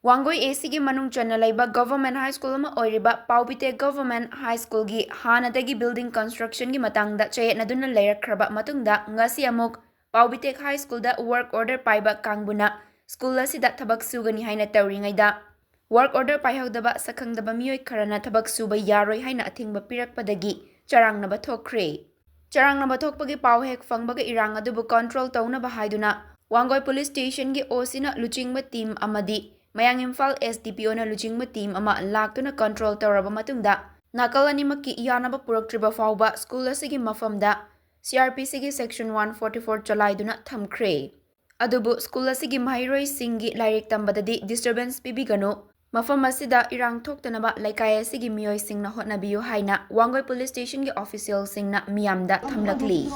Wangoi AC gi manung chana Leiba Government High School ma oiriba Paobitek Government High School gi hanadagi building construction gi matangda chayetnaduna leirakraba matungda ngasi amuk Paobitek High School da work order paiba kangbuna school asida thabak sugani haina tawringaida work order paihawdaba sakhangdaba miyoi kharana thabak suba yaroi haina athingba pirakpadagi Charangnaba Thokkhre Charangnaba thokpagi pau hek fangbaga irang adubu control taunaba haiduna Wangoi Police Station gi osina luchingba team amadi Mayang Imphal SDPO na luchingba team ama laktuna control tawraba matungda nakal animaki iyanaba puraktriba fawba school asigi mafamda CRPC gi section 144 chalaiduna thamkhre adubu school asigi mahairoi singi lairik tambadadi disturbance pibigano mafam asida irang thoktanaba laikai asigi miyoi singna hotnabiyu haina Wangoi Police Station gi official singna miyamda thamlakli